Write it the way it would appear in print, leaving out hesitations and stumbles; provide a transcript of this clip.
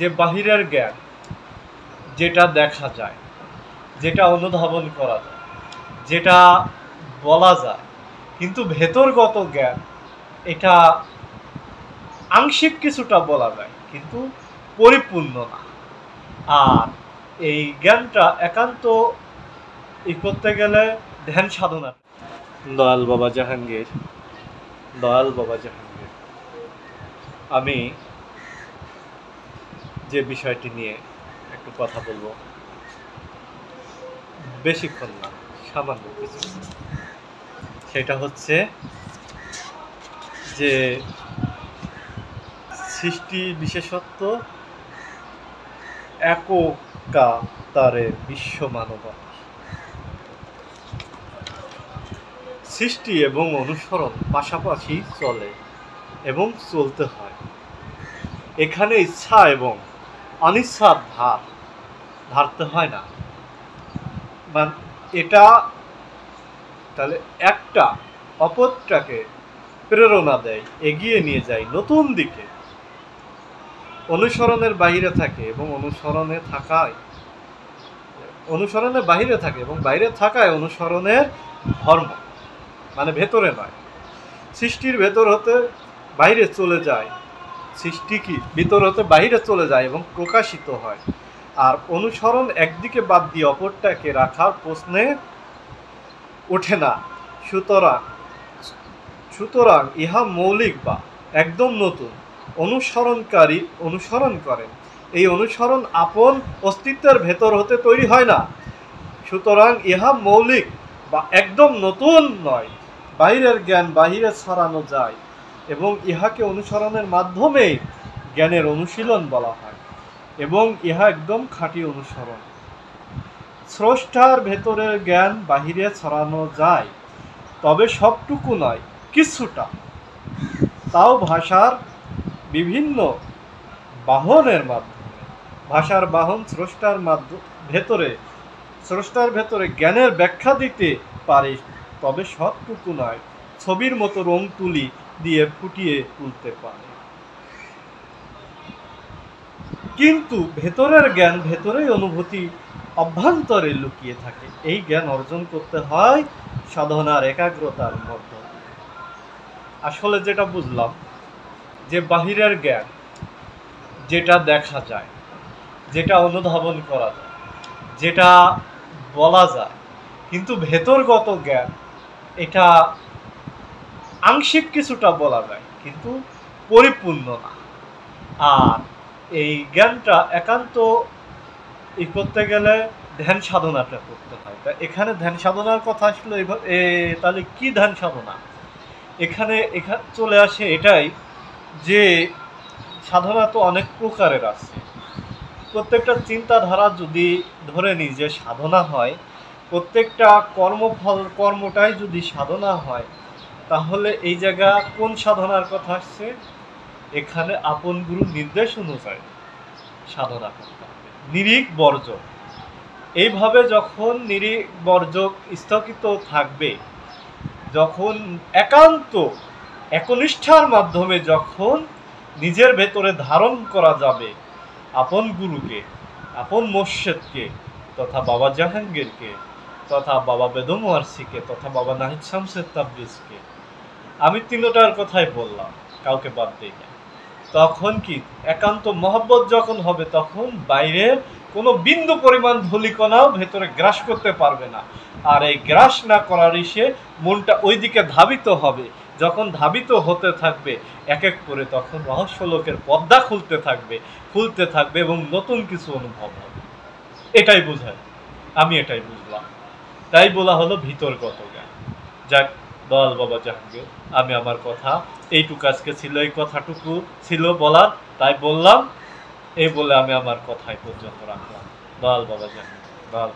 যে বাহিরের জ্ঞান, যেটা দেখা যায়, যেটা অনুধাবন করা যায়, যেটা বলা যায়, কিন্তু ভেতরগত জ্ঞান এটা আংশিক কিছুটা বলা যায় কিন্তু পরিপূর্ণ না। আর এই জ্ঞানটা একান্ত করতে গেলে ধ্যান সাধনা। দয়াল বাবা জাহাঙ্গীর, আমি যে বিষয়টি নিয়ে একটু কথা বলবো, বেশিক্ষণ না, সামান্য কিছু, সেটা হচ্ছে যে সৃষ্টি বিশেষত্ব এককারে বিশ্ব মানবতা। সৃষ্টি এবং অনুসরণ পাশাপাশি চলে এবং চলতে হয়। এখানে ইচ্ছা এবং অনিচ্ছার ধারতে হয় না। এটা তাহলে একটা অপরটাকে প্রেরণা দেয়, এগিয়ে নিয়ে যায় নতুন দিকে। অনুসরণের বাহিরে থাকে এবং অনুসরণের বাহিরে থাকে এবং বাইরে থাকায় অনুসরণের ধর্ম, মানে ভেতরে নয়। সৃষ্টির ভেতর হতে বাইরে চলে যায়, সৃষ্টি কি ভিতর হতে বাইরে চলে যায় এবং প্রকাশিত হয়। আর অনুসরণ একদিকে বাদ দিয়ে অপরটাকে রাখার প্রশ্নে ওঠে না। সুতরাং ইহা মৌলিক বা একদম নতুন। অনুসরণকারী অনুসরণ করেন, এই অনুসরণ আপন অস্তিত্বের ভেতর হতে তৈরি হয় না। সুতরাং ইহা মৌলিক বা একদম নতুন নয়। বাইরের জ্ঞান বাহিরে ছড়ানো যায় এবং ইহাকে অনুসরণের মাধ্যমে জ্ঞানের অনুশীলন বলা হয় এবং ইহা একদম খাঁটি অনুসরণ। স্রষ্টার ভেতরের জ্ঞান বাহিরে ছড়ানো যায়, তবে সবটুকু নয়, কিছুটা। তাও ভাষার বিভিন্ন বাহনের মাধ্যমে। ভাষার বাহন স্রষ্টার ভেতরে জ্ঞানের ব্যাখ্যা দিতে পারে, তবে সবটুকু নয়, ছবির মতো রং তুলি দিয়ে ফুটিয়ে তুলতে পারে। কিন্তু ভেতরের জ্ঞান ভেতরেই অনুভূতি অভ্যন্তরে লুকিয়ে থাকে। এই জ্ঞান অর্জন করতে হয় সাধনার একাগ্রতার মধ্য দিয়ে। আসলে যেটা বুঝলাম, যে বাহিরের জ্ঞান, যেটা দেখা যায়, যেটা অনুধাবন করা যায়, যেটা বলা যায়, কিন্তু ভেতরগত জ্ঞান এটা আংশিক কিছুটা বলা যায় কিন্তু পরিপূর্ণ না। আর এই জ্ঞানটা একান্ত করতে গেলে ধ্যান সাধনাটা করতে হয়। তা এখানে ধ্যান সাধনার কথা আসলে তাহলে কি ধ্যান সাধনা? এখানে চলে আসে এটাই যে সাধনা তো অনেক প্রকারের আছে। প্রত্যেকটা চিন্তাধারা যদি ধরে নিই যে সাধনা হয়, প্রত্যেকটা কর্মটাই যদি সাধনা হয়, তাহলে এই জায়গা কোন সাধনার কথা আসছে? এখানে আপন গুরু নির্দেশ অনুযায়ী সাধনা করতে হবে। নিরিখ বর্জক, এইভাবে যখন নিরিখ বর্জক স্থগিত থাকবে, যখন একান্ত একনিষ্ঠার মাধ্যমে যখন নিজের ভেতরে ধারণ করা যাবে আপন গুরুকে, আপন মোর্শেদকে, তথা বাবা জাহাঙ্গীরকে, তথা বাবা বেদম ওয়ারসিকে, তথা বাবা নাহিদ শামসুর তাবরিজকে, আমি তিনটার কথাই বললাম, কাউকে বাদ দিই না। তখন কি একান্ত মহব্বত যখন হবে, তখন বাইরের কোনো বিন্দু পরিমাণ ধূলিকণাও ভেতরে গ্রাস করতে পারবে না। আর এই গ্রাস না করার ইসে মনটা ওই দিকে ধাবিত হবে। যখন ধাবিত হতে থাকবে এক এক করে, তখন রহস্যলোকের পর্দা খুলতে থাকবে এবং নতুন কিছু অনুভব হবে। এটাই বোঝায়, আমি এটাই বুঝলাম। তাই বলা হলো ভিতরগত জ্ঞান। যাক, দয়াল বাবা জাহাঙ্গীর, আমি আমার কথা এইটুকু আজকে ছিল, এই কথাটুকু ছিল বলার, তাই বললাম। এই বলে আমি আমার কথাই পর্যন্ত রাখলাম। দয়াল বাবা জাহাঙ্গীর, দয়াল।